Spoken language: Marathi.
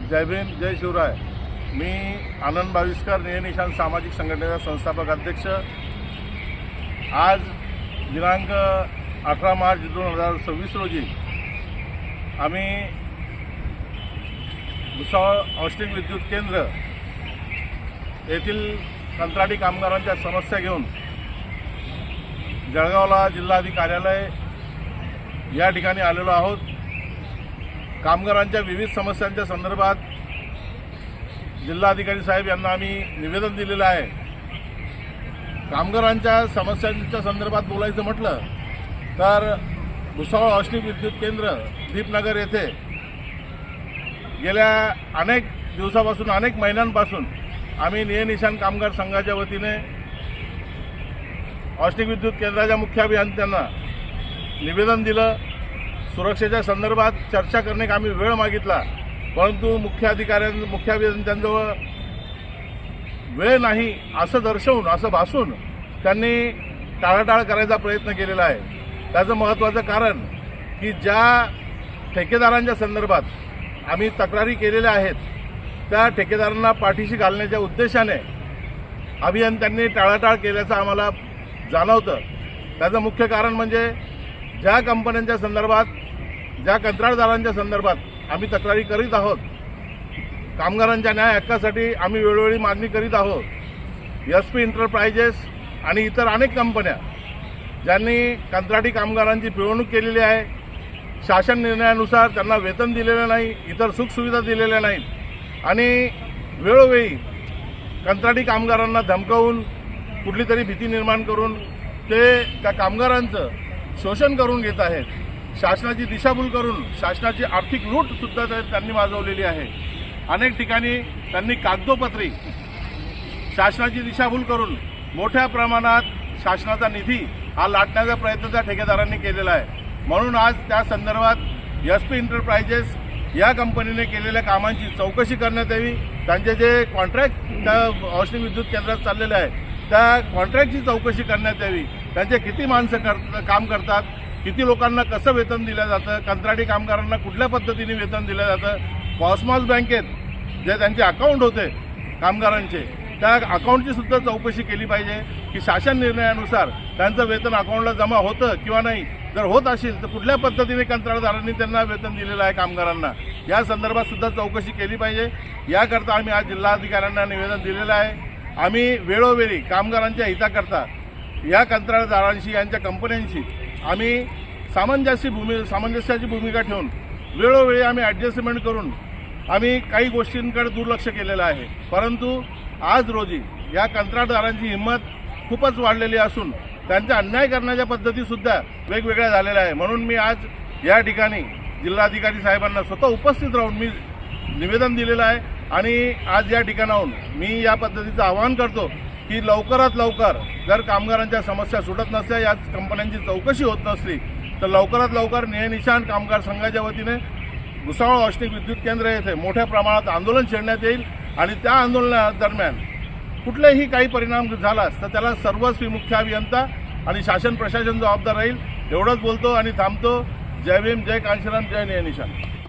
जय भीम जय शिवराय। मी आनंद बाविस्कर निशान सामाजिक संघटनेचा संस्थापक अध्यक्ष। आज दिनांक 18 मार्च 2026 रोजी आम्ही भुसावळ औष्णिक विद्युत केंद्र येथील कंत्राटी कामगारांच्या समस्या घेऊन जळगावला जिल्हाधिकारी कार्यालय या ठिकाणी आलेलो आहोत। कामगारांच्या विविध समस्यांच्या संदर्भात जिल्हाधिकारी साहेब यांना आम्ही निवेदन दिलेलं आहे। कामगारांच्या समस्यांच्या संदर्भात बोलायचं म्हटलं तर भुसावळ औष्णिक विद्युत केंद्र दीपनगर येथे गेल्या अनेक दिवसापासून अनेक महिन्यांपासून आम्ही निशान कामगार संघाच्या वतीने औष्णिक विद्युत केंद्राच्या मुख्य अभियंत्यांना निवेदन दिलं। सुरक्षेच्या संदर्भात चर्चा करणे का आम्ही वेळ मागितला, परंतु मुख्य अभियंत्यांजवळ वेळ नाही असं दर्शवून असं भासून त्यांनी टाळाटाळ करायचा प्रयत्न केलेला आहे। त्याचं महत्त्वाचं कारण की ज्या ठेकेदारांच्या संदर्भात आम्ही तक्रारी केलेल्या आहेत त्या ठेकेदारांना पाठीशी घालण्याच्या उद्देशाने अभियंत्यांनी टाळाटाळ केल्याचं आम्हाला जाणवतं। त्याचं मुख्य कारण म्हणजे ज्या कंपन्यांच्या संदर्भात ज्या कंत्राटदारांच्या संदर्भात आम्ही तक्रारी करीत आहोत, कामगारांच्या न्याय हक्कासाठी आम्ही वेळोवेळी मागणी करीत आहोत। SP एंटरप्राइजेस आणि इतर अनेक कंपन्या ज्यांनी कंत्राटी कामगारांची पिळवणूक केलेली आहे, शासन निर्णयानुसार त्यांना वेतन दिलेलं नाही, इतर सुखसुविधा दिलेल्या नाहीत आणि वेळोवेळी कंत्राटी कामगारांना धमकावून कुठली तरी भीती निर्माण करून ते त्या कामगारांचं शोषण करून घेत आहेत। शासनाची दिशाभूल करून शासनाची आर्थिक लूटसुद्धा त्यांनी माजवलेली आहे। अनेक ठिकाणी त्यांनी कागदोपत्री शासनाची दिशाभूल करून मोठ्या प्रमाणात शासनाचा निधी हा लाटण्याचा प्रयत्न त्या ठेकेदारांनी केलेला आहे। म्हणून आज त्या संदर्भात SP एंटरप्राइजेस या कंपनीने केलेल्या कामांची चौकशी करण्यात यावी। त्यांचे जे कॉन्ट्रॅक्ट त्या औष्णिक विद्युत केंद्रात चाललेले आहे त्या कॉन्ट्रॅक्टची चौकशी करण्यात यावी। त्यांचे किती माणसं काम करतात, किती लोकांना कसं वेतन दिलं जातं, कंत्राटी कामगारांना कुठल्या पद्धतीने वेतन दिलं जातं, कॉस्मॉस बँकेत जे त्यांचे अकाउंट होते कामगारांचे त्या अकाउंटची सुद्धा चौकशी केली पाहिजे की शासन निर्णयानुसार त्यांचं वेतन अकाउंटला जमा होतं किंवा नाही। जर होत असेल तर कुठल्या पद्धतीने कंत्राटदारांनी त्यांना वेतन दिलेलं आहे कामगारांना, या संदर्भात सुद्धा चौकशी केली पाहिजे। याकरता आम्ही आज जिल्हाधिकाऱ्यांना निवेदन दिलेलं आहे। आम्ही वेळोवेळी कामगारांच्या हिताकरता या कंत्राटदारांशी यांच्या कंपन्यांशी आम्ही सामंजस्याची भूमिका ठेवून वेळोवेळी आम्ही ॲडजस्टमेंट करून आम्ही काही गोष्टींकडे दुर्लक्ष केलेलं आहे। परंतु आज रोजी या कंत्राटदारांची हिंमत खूपच वाढलेली असून त्यांचा अन्याय करण्याच्या पद्धतीसुद्धा वेगवेगळ्या झालेल्या आहे। म्हणून मी आज या ठिकाणी जिल्हाधिकारी साहेबांना स्वतः उपस्थित राहून मी निवेदन दिलेलं आहे आणि आज या ठिकाणाहून मी या पद्धतीचं आवाहन करतो की लवकरात लवकर जर कामगारांच्या समस्या सुटत नसल्या, या कंपन्यांची चौकशी होत नसली तर लवकरात लवकर निशान कामगार संघाच्या वतीने भुसावळ औष्णिक विद्युत केंद्र येथे मोठ्या प्रमाणात आंदोलन छेडण्यात येईल आणि त्या आंदोलनादरम्यान कुठलेही काही परिणाम झालास तर त्याला सर्वस्वी मुख्य अभियंता आणि शासन प्रशासन जबाबदार राहील। एवढंच बोलतो आणि थांबतो। जय भीम जय कांशीराम जय निशान।